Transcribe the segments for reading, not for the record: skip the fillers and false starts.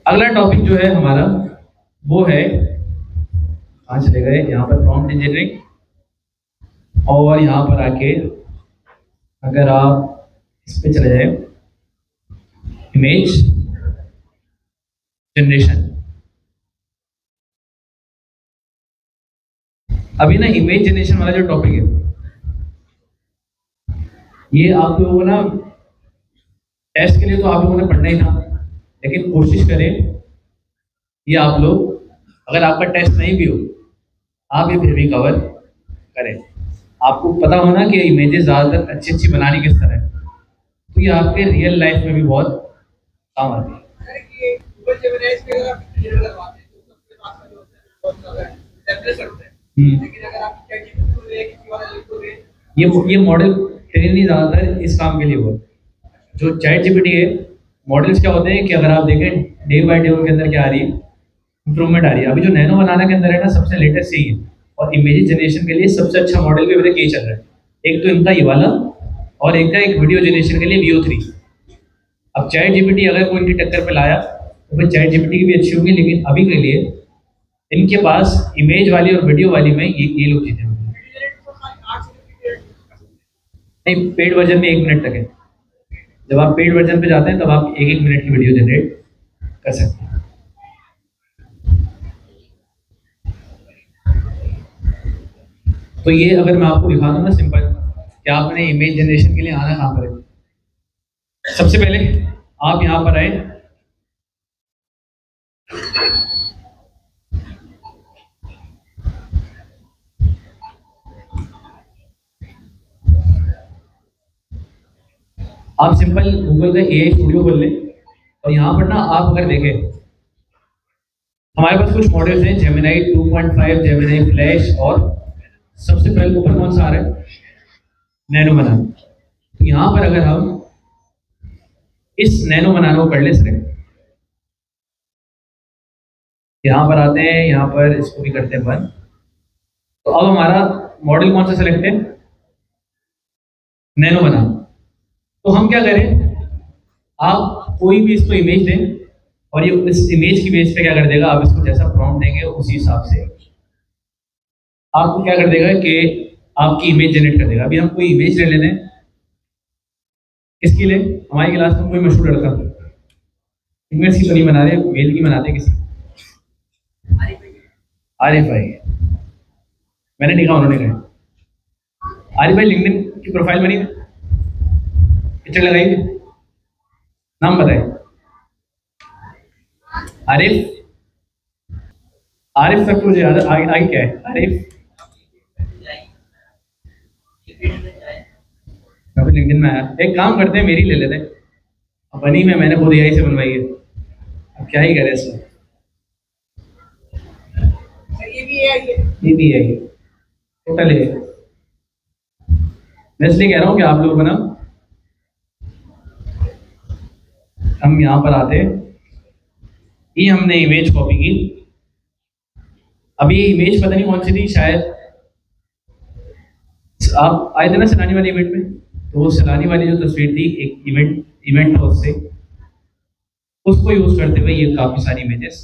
अगला टॉपिक जो है हमारा वो है, कहाँ चले गए, यहाँ पर प्रॉम्प्ट इंजीनियरिंग। और यहाँ पर आके अगर आप इस पे चले जाए, इमेज जनरेशन। अभी ना इमेज जनरेशन वाला जो टॉपिक है, ये आप लोगों को ना टेस्ट के लिए तो आप लोगों ने पढ़ना ही था, लेकिन कोशिश करें ये आप लोग, अगर आपका टेस्ट नहीं भी हो, आप ये फिर भी कवर करें। आपको पता होना कि इमेजेस ज़्यादातर अच्छी अच्छी बनानी किस तरह है, तो ये आपके रियल लाइफ में भी बहुत काम आती है। ये मॉडल ट्रेन ही ज़्यादातर इस काम के लिए हुआ। जो चैट जीपीटी है, मॉडल्स क्या होते हैं कि अगर आप देखें डे बाय डे उनके अंदर क्या आ रही है, इंप्रूवमेंट आ रही है। अभी जो नैनो बनाना के अंदर है ना, सबसे लेटेस्ट यही है। और इमेज जनरेशन के लिए सबसे अच्छा मॉडल भी अभी तक यही चल रहा है। एक तो इनका ये वाला, और एक का एक वीडियो जनरेशन के लिए VO3। अब चैट जीपीटी अगर कोई इनकी टक्कर पे लाया तो फिर चैट जीपीटी की भी अच्छी होगी, लेकिन अभी के लिए इनके पास इमेज वाली और वीडियो वाली में ये लोग चीजें नहीं। पेड वर्जन में 1 मिनट तक है। जब आप पेड वर्जन पे जाते हैं तब आप 1-1 मिनट की वीडियो जनरेट कर सकते हैं। तो ये अगर मैं आपको दिखा दूँ ना सिंपल, कि आपने इमेज जनरेशन के लिए आना कहाँ पर है। सबसे पहले आप यहाँ पर आए, आप सिंपल गूगल का AI स्टूडियो खोल लें। और यहाँ पर ना आप अगर देखें, हमारे पास कुछ मॉडल्स हैं, जेमिनाई 2.5, जेमिनाई फ्लैश, और सबसे पहले ऊपर कौन सा आ रहा है, नैनो बनाना। तो यहाँ पर अगर हम इस नैनो बनाना को कर ले सकें, यहाँ पर आते हैं, यहाँ पर इसको भी करते हैं बंद। तो अब हमारा मॉडल कौन सा सेलेक्ट है, नैनो बनाना। तो हम क्या करें, आप कोई भी इसको इमेज दें, और ये इस इमेज की बेस पे क्या कर देगा, आप इसको जैसा प्रॉम्प्ट देंगे उसी हिसाब से आपको क्या कर देगा कि आपकी इमेज जनरेट कर देगा। अभी हम कोई इमेज ले लेते हैं, किसके लिए, हमारी क्लास में कोई मशहूर लड़का, इमेज की तो नहीं बना रहे, मेल की बनाते किसी, आरिफ भाई। मैंने देखा उन्होंने कहा, आरिफ भाई लिंक्डइन की प्रोफाइल बनी है, पिक्चर लगाइए, नाम बताइए। आरिफ, आरिफ तक मुझे याद है, आगे आगे क्या है, आरिफ अभी लिंक्डइन में आया। एक काम करते हैं, मेरी ले लेते हैं, अब बनी में मैंने खुद AI से बनवाई है, अब क्या ही करें इसमें। ये भी है, टोटल है। मैं इसलिए कह रहा हूँ कि आप लोगों को ना, हम यहाँ पर आते, ये हमने इमेज कॉपी की। अभी इमेज पता नहीं कौन सी थी, शायद आप आए थे ना सैलानी वाली इवेंट में, तो वो सैलानी वाली जो तस्वीर थी, एक इवेंट था उससे, उसको यूज करते हुए ये काफी सारी इमेजेस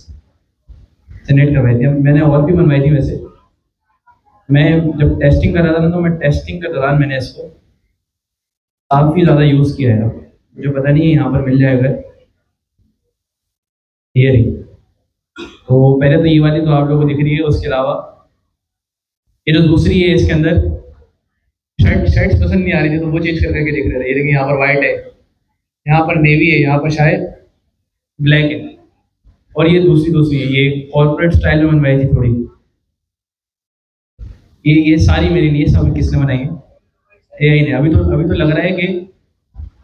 जनरेट करवाई थी। मैंने और भी बनवाई थी वैसे। मैं जब टेस्टिंग कर रहा था ना, तो मैं टेस्टिंग के दौरान मैंने इसको काफी ज्यादा यूज किया है। मुझे पता नहीं है यहाँ पर मिल जाएगा, ये रही। तो पहले तो ये वाली तो आप लोगों को दिख रही है, उसके अलावा ये जो दूसरी है, इसके अंदर शर्ट्स पसंद नहीं आ रही थी, तो वो चेंज करके दिख रहे थे। ये देखिए, यहाँ पर व्हाइट है, यहाँ पर नेवी है, यहाँ पर शायद ब्लैक है, और ये दूसरी है, ये कॉर्पोरेट स्टाइल में बनवाई थी थोड़ी। ये सारी मेरी नहीं है, सब किसने बनाई है, AI ने। अभी तो लग रहा है कि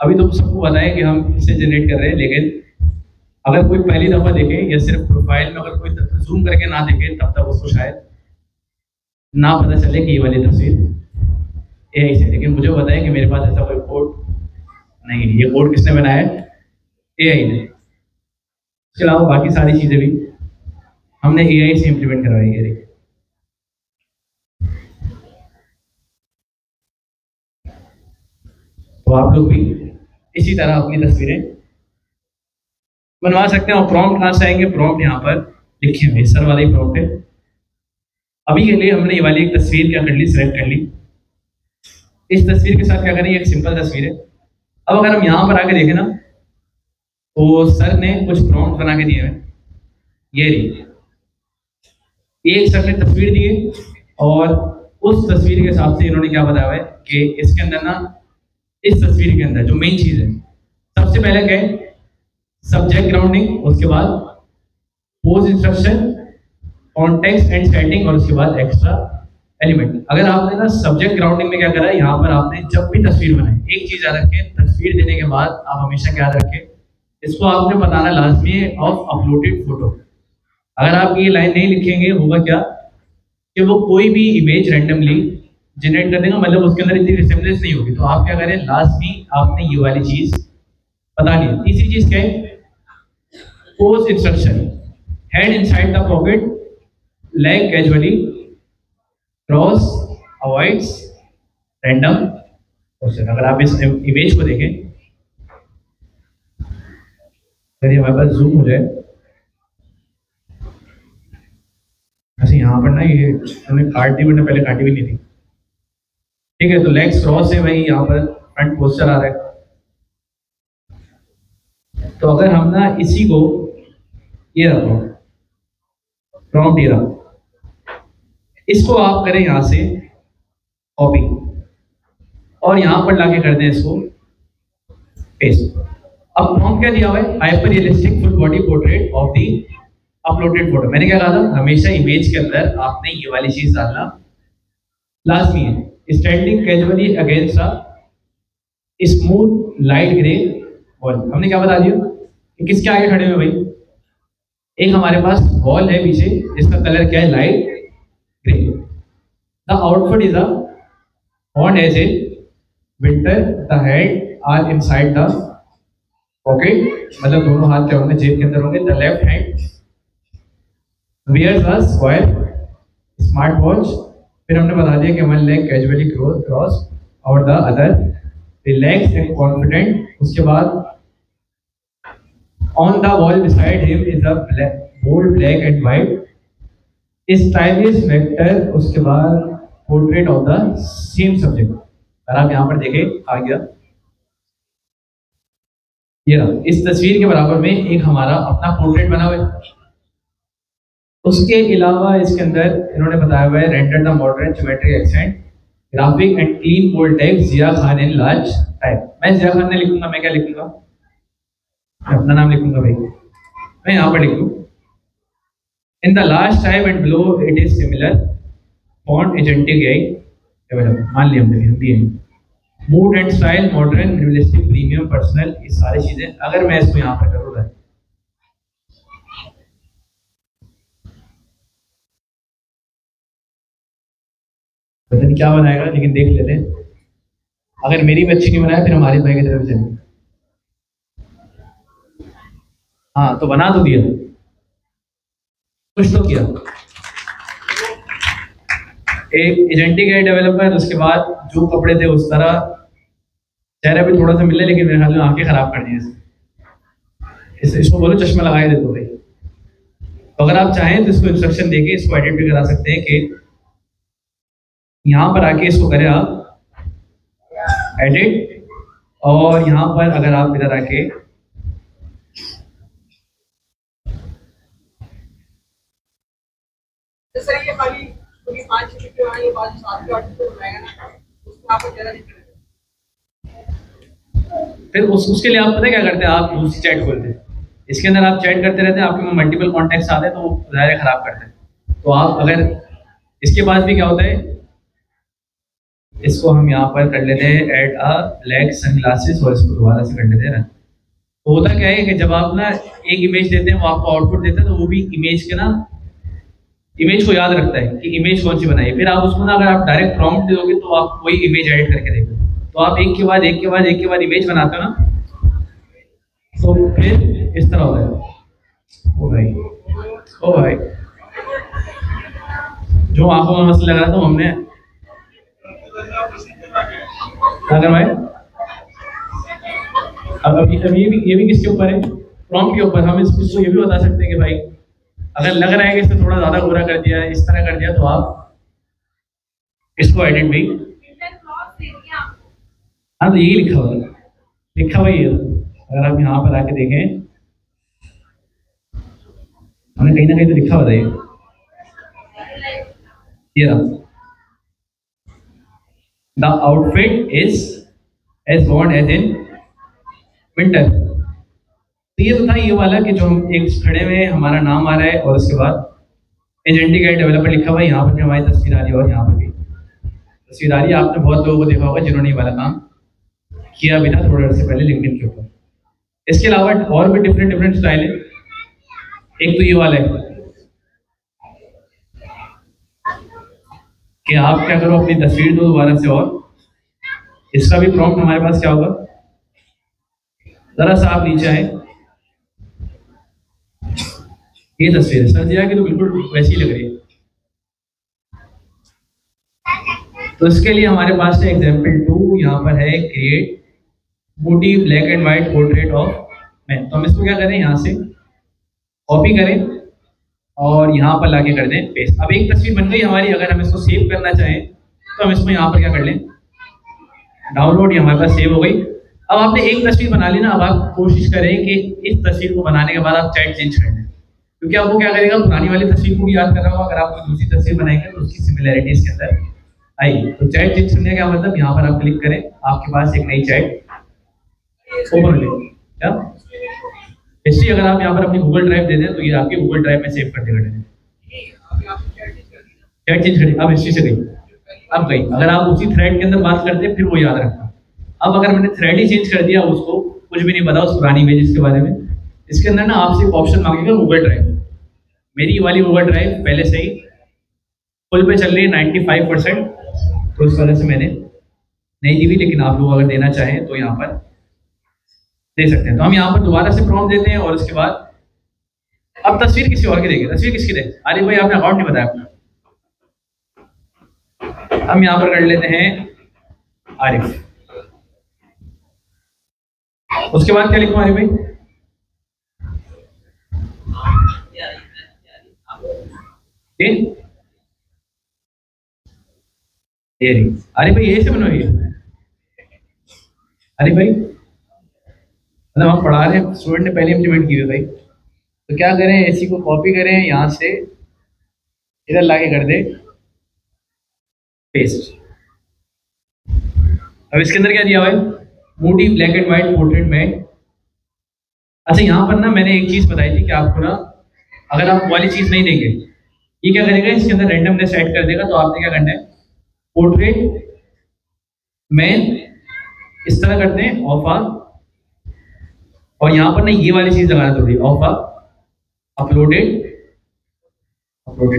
अभी तो सबको पता है कि हम इसे जनरेट कर रहे हैं, लेकिन अगर कोई पहली दफा देखे या सिर्फ प्रोफाइल में अगर कोई जूम करके ना देखे, तब तक उसको शायद ना पता चले कि ये वाली तस्वीर AI से। लेकिन मुझे पता है कि मेरे पास ऐसा कोई कोड नहीं है। ये कोड किसने बनाया है, AI ने। इसके अलावा बाकी सारी चीजें भी हमने AI से इम्प्लीमेंट करवाई है। तो आप लोग भी इसी तरह अपनी तस्वीरें बनवा सकते हैं। और प्रॉम्प्ट कहाँ से आएंगे? प्रॉम्प्ट यहाँ पर लिखे हुए सर वाला ही प्रॉम्प्ट है। अभी के लिए हमने ये वाली एक तस्वीर क्या कर ली, सिलेक्ट कर ली। इस तस्वीर के साथ क्या करेंगे, एक सिंपल तस्वीर है। अब अगर हम यहाँ पर आके देखें ना, तो सर ने कुछ प्रॉम्प्ट बना के दिए हैं। ये रही, एक सर ने तस्वीर दी है और उस तस्वीर के हिसाब से इन्होंने क्या बताया है कि इसके अंदर ना, इस तस्वीर के अंदर जो मेन चीज है, सबसे पहले क्या है, सब्जेक्ट ग्राउंडिंग, उसके बाद pose instruction, context and setting, और उसके बाद एक्स्ट्रा एलिमेंट। अगर आपने ना सब्जेक्ट ग्राउंडिंग में क्या करा है, यहाँ पर आपने जब भी तस्वीर बनाई, एक चीज याद रखें, तस्वीर देने के बाद आप हमेशा क्या याद रखें, इसको आपने बताना लाजमी है ऑफ अपलोडेड फोटो। अगर आप ये लाइन नहीं लिखेंगे, होगा क्या कि वो कोई भी इमेज रैंडमली जनरेट कर देगा, मतलब उसके अंदर इतनी रिसेम्बलेंस नहीं होगी। तो आप क्या करें, लाजमी आपने ये वाली चीज बतानी है। तीसरी चीज क्या है, pose instruction, hand inside the pocket, leg casually cross, avoids random question. अगर आप इस इमेज को देखें, अगर हमारे पास जूम हो जाए, ऐसे यहाँ पर ना ये हमने काट दी, मैंने पहले काटी भी नहीं थी। ठीक है, तो लेग्स क्रॉस है भाई, यहाँ पर फ्रंट पोस्चर आ रहा है। तो अगर हम ना इसी को, ये रखो प्रॉम्प्ट, ये रहा, इसको आप करें यहाँ से कॉपी और यहाँ पर लाके कर दें इसको पेस्ट। अब प्रॉम्प्ट क्या दिया हुआ है, hyper realistic full body portrait of the uploaded photo. मैंने क्या कहा था, हमेशा इमेज के अंदर आपने ये वाली चीज डालना लाजमी है। Standing casually against a smooth light grey wall. हमने क्या बता दिया कि किसके आगे खड़े हुए भाई, एक हमारे पास वॉल है पीछे जिसका कलर क्या है, light grey. The outfit is on as a winter, the head are inside the pocket, मतलब दोनों हाथ क्या होंगे, जेब के अंदर होंगे। The left hand wears a square smart watch. फिर हमने बता दिया कि वन लेग कैजुअली क्रॉस और the other relax and confident. उसके बाद on the wall beside him is a bold black and white stylish vector. उसके बाद portrait of the same subject. अगर आप यहाँ पर देखें, आ गया ये इस तस्वीर के बराबर में एक हमारा अपना पोर्ट्रेट बना हुआ है। उसके अलावा इसके अंदर इन्होंने बताया हुआ है, render the modern geometric accent, graphic and clean bold text, Ziya Khan in large type. मैं जिया खान ने लिखूंगा, मैं क्या लिखूंगा, मैं अपना नाम लिखूंगा भाई, मैं यहाँ पर लिखूँ in the large type and below it is similar font agentic I develop. मान लिया हमने हिंदी है, mood and style modern realistic premium personal, ये सारी चीजें। अगर मैं इसको यहाँ पर करूँगा, पता नहीं क्या बनाएगा, लेकिन देख लेते हैं। अगर मेरी भी अच्छी नहीं बनाया, फिर हमारे भाई की तरफ से। हाँ, तो बना तो दिया, कुछ तो किया। एक एजेंटिक है डेवलपर, उसके बाद जो कपड़े थे उस तरह, चेहरा भी थोड़ा सा मिले, लेकिन मेरे ख्याल में आंखें खराब कर दी। इसको बोलो चश्मा लगाए दे दो भाई। तो अगर आप चाहें तो इसको इंस्ट्रक्शन देके इसको एडिट भी करा सकते हैं कि यहाँ पर आके इसको करें आप एडिट, और यहाँ पर अगर आप इधर आके फिर उसके लिए आप पता है क्या करते हैं, आप दूसरी चैट खोलते हैं, इसके अंदर आप चैट करते रहते हैं, आपके में मल्टीपल कॉन्टेक्ट्स आते हैं, तो वो ज़्यादा खराब करते हैं। तो आप अगर इसके बाद भी क्या होता है, इसको हम यहाँ पर कर लेते हैं एड अ ब्लैक सनग्लासेस, और इसको दोबारा से कर लेते हैं ना। तो होता क्या है कि जब आप ना एक इमेज देते हैं, वो आपको आउटपुट देता है, तो वो भी इमेज के ना, इमेज को याद रखता है कि इमेज कौन सी बनाई है। फिर आप उसको ना अगर आप डायरेक्ट प्रॉम्प्ट दोगे तो आप वही इमेज एडिट करके देंगे। तो आप एक के बाद एक के बाद एक के बाद इमेज बनाते हो ना, तो फिर इस तरह होता है। ओ भाई, ओ भाई, जो आंखों में मसला लग रहा था हमने अगर भाई, अब ये भी किसके ऊपर है, प्रॉम्प्ट के ऊपर हम इसको ये भी बता सकते हैं कि भाई अगर लग रहा है कि इसने थोड़ा ज़्यादा गोरा कर दिया, इस तरह कर दिया, तो आप इसको एडिट भी। हाँ, तो यही लिखा हुआ ही है। अगर आप यहाँ पर आके देखें, हमने कहीं ना कहीं तो लिखा हुआ था ये रहा, the outfit is as warm as in winter. तो ये तो था ये वाला कि जो हम एक खड़े में हमारा नाम आ रहा है और उसके बाद एजेंटिक एड डेवलपर लिखा हुआ है, यहाँ पर भी हमारी तस्वीर आ रही है और यहाँ पर भी तस्वीर आ रही है। आपने बहुत लोगों को देखा होगा जिन्होंने ये वाला काम किया भी था थोड़े अर्से पहले लिंक्डइन के ऊपर। इसके अलावा और भी डिफरेंट स्टाइल है। एक तो ये वाला है कि आप क्या करो, अपनी तस्वीर दो दोबारा से, और इसका भी प्रॉम्प्ट हमारे पास क्या होगा, जरा सा आप नीचे आए, ये तस्वीर है सर जी की तो बिल्कुल वैसी लग रही है। तो इसके लिए हमारे पास है एग्जाम्पल 2, यहाँ पर है create Moody black and white portrait of man. तो हम इसको क्या करें, यहाँ से कॉपी करें और यहाँ पर लाके कर दें पेस्ट। अब एक तस्वीर बन गई हमारी। अगर हम इसको सेव करना चाहें तो हम इसको यहाँ पर क्या कर लें, डाउनलोड, ये हमारे पास सेव हो गई। अब आपने एक तस्वीर बना ली ना, अब आप कोशिश करें कि इस तस्वीर को बनाने के बाद आप चैट चेंज कर लें, क्योंकि अब वो क्या करेगा, पुरानी वाली तस्वीर को भी याद कर रहा होगा। अगर आप कोई दूसरी तस्वीर बनाएंगे तो उसकी सिमिलैरिटी इसके अंदर आएगी। तो चैट चेंज करने का मतलब, यहाँ पर आप क्लिक करें, आपके पास एक नई चैट ओपन हो जाएगी। क्या हिस्ट्री अगर आप यहाँ पर अपनी गूगल ड्राइव दे दें तो ये आपके गूगल ड्राइव में सेव कर देगा। चैट चेंज करें, अब हिस्ट्री से गई, अब गई। अगर आप उसी थ्रेड के अंदर बात करते फिर वो याद रखता। अब अगर मैंने थ्रेड ही चेंज कर दिया, उसको कुछ भी नहीं पता उस पुरानी पेजेस के बारे में, इसके अंदर ना आपसे एक ऑप्शन मांगेगा गूगल ड्राइव। मेरी वाली गूगल ड्राइव पहले से ही फुल पे चल रही है 95%, तो इस वजह से मैंने नहीं दी हुई, लेकिन आप लोग अगर देना चाहें तो यहाँ पर दे सकते हैं। तो हम यहाँ पर दोबारा से प्रॉम्प्ट देते हैं और उसके बाद अब तस्वीर किसी और की देंगे। तस्वीर किसकी दें, आरिफ भाई आपने अकाउंट नहीं बताया अपना, हम यहाँ पर कर लेते हैं आरिफ। उसके बाद क्या लिखूं आरिफ भाई, अरे भाई यही से बनवाइए। अरे भाई मतलब हम पढ़ा रहे हैं, स्टूडेंट ने पहले इम्प्लीमेंट की है भाई, तो क्या करें, इसी को कॉपी करें, यहाँ से इधर लाके कर दे पेस्ट। अब इसके अंदर क्या दिया हुआ है, Moody black and white portrait में। अच्छा, यहाँ पर ना मैंने एक चीज बताई थी कि आपको ना, अगर आप वाली चीज नहीं देंगे, ये क्या करेगा, इसके अंदर रैंडमनेस ऐड कर देगा। तो आपने क्या करना है, पोर्ट्रेट मैन इस तरह करते हैं ऑफ आ, और यहाँ पर ना ये वाली चीज लगाना जरूरी है, of a uploaded photo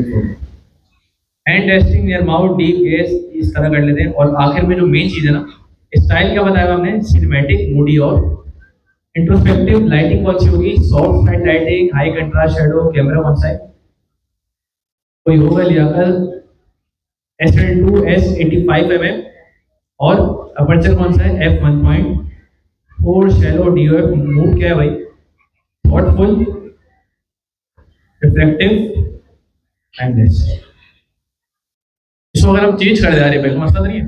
and testing near mouth deep gas, इस तरह कर लेते हैं। और आखिर में जो मेन चीज है ना, स्टाइल क्या बताया हमने, सिनेमैटिक, मूडी और इंट्रोस्पेक्टिव। लाइटिंग कौन सी होगी, soft side lighting, high contrast shadow, camera कौन सा है, कोई होगा लियाकर SL2 S85mm, और अपर्चर कौन सा है, f1.4, शैलो DOF, मूड क्या है भाई, थॉटफुल, रिफ्लेक्टिव एंड दिस। इसको अगर हम चेंज कर दे रहे भाई, मसला नहीं है,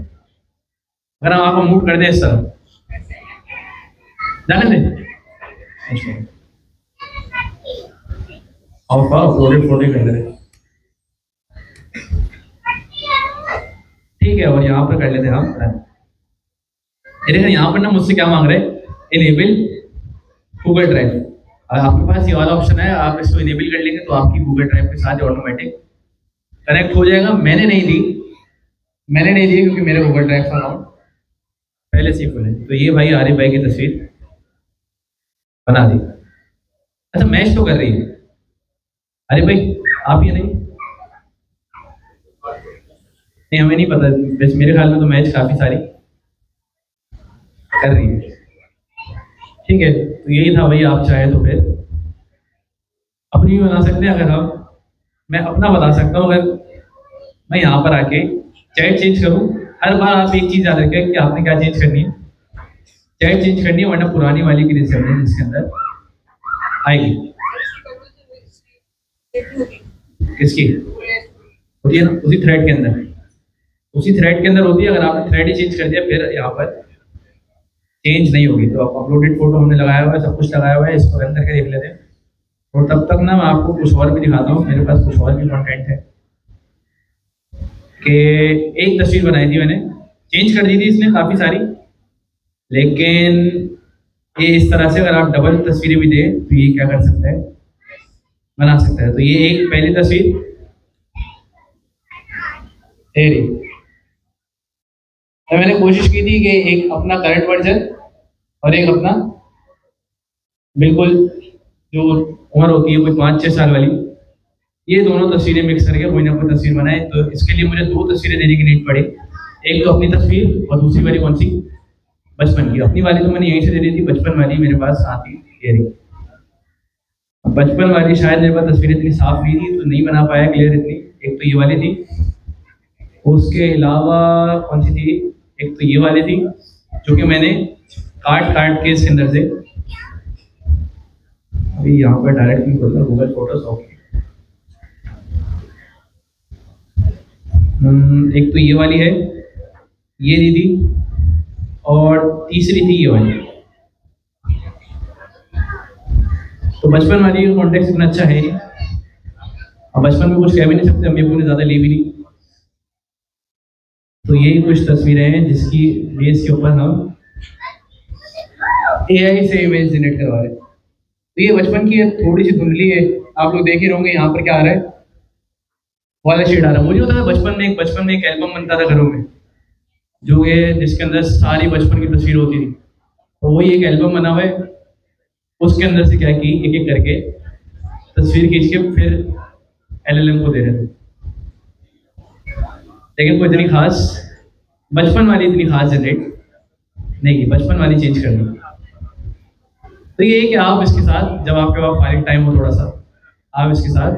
अगर हम आपका मूड कर दें इस तरह, जाने दें ऑफ अपलोडेड फोटो कर दे, ठीक है। और यहाँ पर कर लेते हैं हम, ये देखिए यहाँ पर ना मुझसे क्या मांग रहे हैं, इनेबल गूगल ड्राइव। आपके पास ये वाला ऑप्शन है, आप इसको इनेबल कर लेंगे तो आपकी गूगल ड्राइव के साथ ऑटोमेटिक कनेक्ट हो जाएगा। मैंने नहीं दी क्योंकि मेरे गूगल ड्राइव का अकाउंट पहले से ही खुले। तो ये भाई आरिफ भाई की तस्वीर बना दी। अच्छा, मैच तो कर रही है आरिफ भाई, आप ये नहीं हमें नहीं पता, वैसे मेरे ख्याल में तो मैच काफी सारी कर रही है, ठीक है। तो यही था भाई, आप चाहे तो फिर अपनी भी बना सकते हैं। अगर मैं अपना बता सकता हूँ, अगर मैं यहाँ पर आके चैट चेंज करूँ, हर बार आप एक चीज याद रखें कि आपने क्या चेंज करनी है, चैट चेंज करनी है, वरना पुरानी वाली की रिसेप्शन जिसके अंदर आएगी। किसकी होती है ना, उसी थ्रेड के अंदर, उसी थ्रेड के अंदर होती है। अगर आपने थ्रेड ही चेंज कर दिया फिर यहाँ पर चेंज नहीं होगी। तो आप अपलोडेड फोटो हमने लगाया हुआ है, सब कुछ लगाया हुआ है, इसको रन करके देख लेते हैं। और तब तक ना मैं आपको कुछ और भी दिखाता हूँ, मेरे पास कुछ और भी कंटेंट है। कि एक तस्वीर बनाई थी मैंने, चेंज कर दी थी इसने काफ़ी सारी, लेकिन ये इस तरह से अगर आप डबल तस्वीरें भी दें तो ये क्या कर सकता है, बना सकता है। तो ये एक पहली तस्वीर तो मैंने कोशिश की थी कि एक अपना करंट वर्जन और एक अपना बिल्कुल जो उम्र होती है कोई 5-6 साल वाली, ये दोनों तस्वीरें मिक्स करके कोई ना कोई तस्वीर बनाए। तो इसके लिए मुझे 2 तस्वीरें देने की नीड पड़ी। एक तो अपनी तस्वीर और दूसरी वाली कौन सी, बचपन की। अपनी वाली तो मैंने यहीं से दे दी थी, बचपन वाली मेरे पास आती ये रही। बचपन वाली शायद मेरे पास तस्वीरें इतनी साफ नहीं थी तो नहीं बना पाया क्लियर इतनी। एक तो ये वाली थी, उसके अलावा कौन सी थी, एक तो ये वाली थी जो कि मैंने काट के इसके अंदर से, अभी यहाँ पर डायरेक्ट नहीं खोलना, गूगल फोटोज ओके। एक तो ये वाली है, ये दीदी, और तीसरी थी ये वाली। तो बचपन वाली का कॉन्टेक्स्ट इतना अच्छा है नहीं, अब बचपन में कुछ कह भी नहीं सकते, हम अपने ज़्यादा ले भी नहीं। तो यही कुछ तस्वीरें हैं जिसकी बेस के ऊपर हम AI से इमेज जनरेट करवा रहे हैं। तो ये बचपन की है, थोड़ी सी धुंधली है, आप लोग देख ही रहोगे यहाँ पर क्या आ रहा है, वाला शेड आ रहा है। मुझे होता है बचपन में एक एल्बम बनता था घरों में, जो ये जिसके अंदर सारी बचपन की तस्वीर होती थी। तो वही एक एल्बम बना हुआ है, उसके अंदर से क्या की एक एक करके तस्वीर खींच के फिर LLM को दे रहे थे। लेकिन कोई इतनी खास बचपन वाली इतनी खास जनरेट नहीं की, बचपन वाली चेंज कर दी। तो ये है कि आप इसके साथ जब आपके पास फाइलिंग टाइम हो थोड़ा सा, आप इसके साथ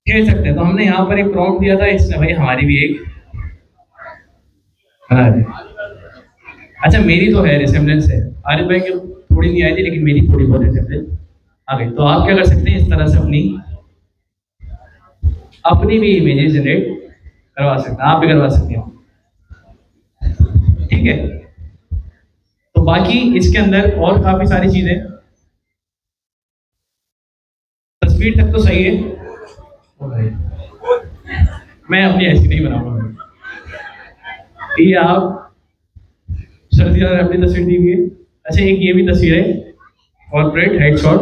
खेल सकते हैं। तो हमने यहाँ पर एक प्रॉम्प्ट दिया था, इसने भाई हमारी भी एक बना दी। अच्छा मेरी तो है रिसेम्बलेंस है, आरिफ भाई की थोड़ी नहीं आई थी लेकिन मेरी थोड़ी बहुत रिसेम्बलेंस आ गई। तो आप क्या कर सकते हैं, इस तरह से अपनी भी इमेजेस जनरेट करवा सकते हैं, आप भी करवा सकते हैं, ठीक है। तो बाकी इसके अंदर और काफी सारी चीजें, तस्वीर तक तो सही है, मैं अपनी ऐसी नहीं बनाऊंगा। ये आप सर्दियों में अपनी तस्वीर दी हुई है। अच्छा एक ये भी तस्वीर है, कॉर्पोरेट हेडशॉट,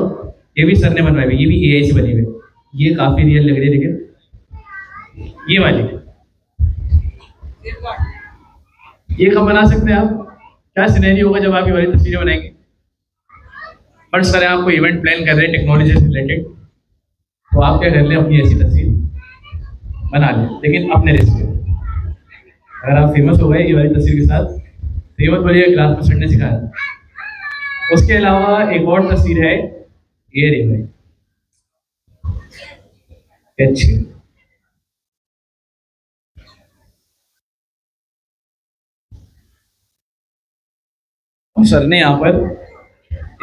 ये भी सर ने बनवाई हुई, ये भी AI से बनी हुई है, ये काफी रियल लग रही है। लेकिन ये वाली ये कब बना सकते हैं आप, क्या सिनेरियो होगा जब आप ये वाली तस्वीरें बनाएंगे। बट सर आपको इवेंट प्लान कर रहे हैं टेक्नोलॉजी से रिलेटेड, तो आप क्या कर लें, अपनी ऐसी तस्वीर बना लें, लेकिन अपने रिस्क पे। अगर आप फेमस हो गए ये वाली तस्वीर के साथ तो ये मत बोलिए क्लास में सर ने सिखाया। उसके अलावा एक और तस्वीर है, ये रही भाई, अच्छी। सर ने यहाँ पर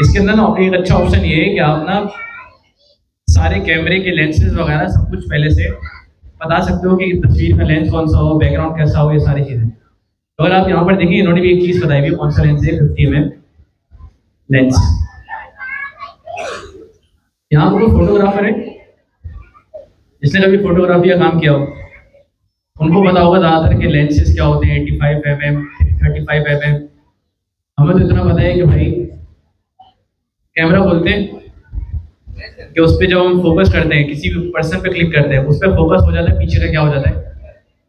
इसके अंदर ना एक अच्छा ऑप्शन ये है कि आप ना सारे कैमरे के लेंसेज वगैरह सब कुछ पहले से बता सकते हो कि तस्वीर का लेंस कौन सा हो, बैकग्राउंड कैसा हो, ये सारी चीजें। तो अगर आप यहाँ पर देखिए, इन्होंने भी एक चीज बताई हुई है, कौन सा लेंस है, 50 mm लेंस। यहाँ पर फोटोग्राफर है, जिसने कभी फोटोग्राफी का काम किया हो उनको पता होगा ज्यादातर के लेंसेज क्या होते हैं, 85 mm, 35 mm। हमें तो इतना पता है कि भाई कैमरा खोलते हैं कि उस पर जब हम फोकस करते हैं, किसी भी पर्सन पे क्लिक करते हैं, उस पर फोकस हो जाता है, पीछे का क्या हो जाता है,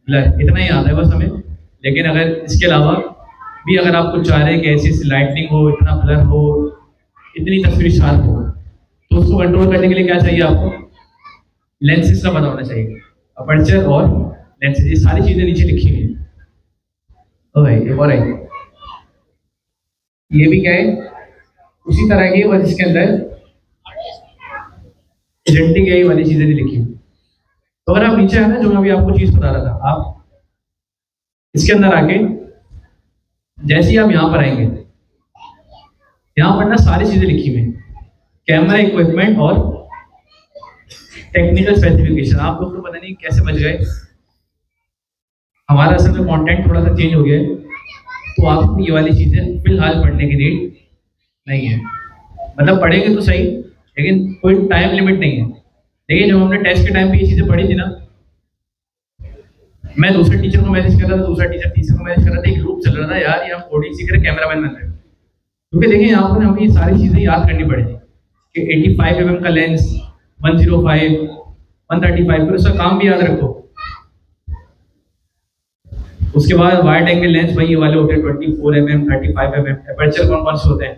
ब्लर। इतना ही आता है बस हमें। लेकिन अगर इसके अलावा भी अगर आप कुछ चाह रहे हैं कि ऐसी लाइटनिंग हो, इतना ब्लर हो, इतनी तस्वीर शार्प हो, तो उसको कंट्रोल करने के लिए क्या चाहिए आपको, लेंसेज का पता होना चाहिए। अपर्चर और लेंसेज, ये सारी चीजें नीचे लिखी हुई है। तो भाई एक और है, ये भी क्या है, उसी तरह की, बस इसके अंदर जेंटिंग यही वाली चीजें भी लिखी। तो अगर आप नीचे आए ना, जो मैं अभी आपको चीज बता रहा था, आप इसके अंदर आके जैसे ही आप यहाँ पर आएंगे, यहाँ पर ना सारी चीजें लिखी हुई हैं। कैमरा इक्विपमेंट और टेक्निकल स्पेसिफिकेशन। आप लोग तो पता नहीं कैसे बच गए, हमारा असल में कंटेंट थोड़ा सा चेंज हो गया है, तो आपको ये वाली चीज़ें फिलहाल पढ़ने की नीड नहीं है। मतलब पढ़ेंगे तो सही, लेकिन कोई टाइम लिमिट नहीं है। देखिए जब हमने टेस्ट के टाइम पे ये चीज़ें पढ़ी थी ना, मैं दूसरे टीचर को मैसेज कर रहा था, दूसरा टीचर तीसरे को मैसेज कर रहा था, एक ग्रुप चल रहा था, यार ये हम कोडिंग सीख रहे, कैमरामैन बन रहे हैं। क्योंकि देखिए यहाँ पर हमें ये सारी चीज़ें याद करनी पड़ेगी कि 85 mm का लेंस, 105, 135, फिर उसका काम भी याद रखो। उसके बाद वाइड एंगल लेंस भाई ये वाले होते हैं 24 mm, 35 mm। एपर्चर कौन कौन से होते हैं?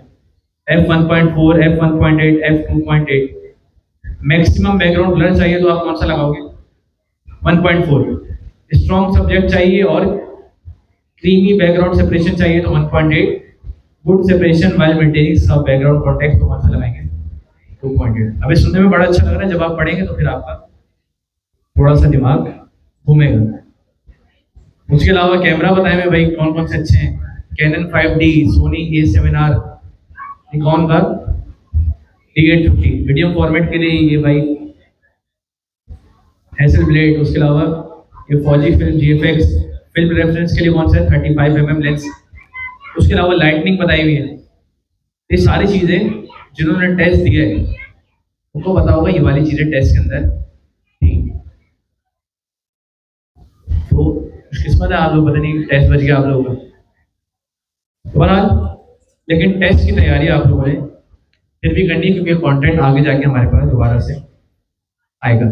f1.4, f1.8, f2.8। Maximum background blur चाहिए तो आप कौन सा लगाओगे? 1.4। स्ट्रॉन्ग सब्जेक्ट चाहिए और क्रीमी बैकग्राउंड सेपरेशन चाहिए तो 1.8। गुड सेपरेशन वाइल मेंटेनिंग सब बैकग्राउंड कॉन्टेक्स्ट तो कौन सा लगाएंगे? 2.8। अभी सुनने में बड़ा अच्छा लग रहा है, जब आप पढ़ेंगे तो फिर आपका थोड़ा सा दिमाग घूमेगा। उसके अलावा कैमरा बताए मैं भाई कौन कौन से अच्छे हैं? Cannon 5D, Soni A7R, Nikon का D850। मीडियम फॉर्मेट के लिए ये भाई हैसेलब्लेड। उसके अलावा ये फौजी फिल्म GFX फिल्म रेफरेंस के लिए कौन सा है? 35 mm लेंस। उसके अलावा लाइटनिंग बताई हुई है। ये सारी चीज़ें जिन्होंने टेस्ट दिया है उनको पता होगा ये वाली चीज़ें टेस्ट के अंदर थी। तो किस्मत है आप लोग, पता नहीं टेस्ट बच गया आप लोगों का बहरहाल, लेकिन टेस्ट की तैयारी आप लोगों ने फिर भी करनी है, क्योंकि कंटेंट आगे जाके हमारे पास दोबारा से आएगा।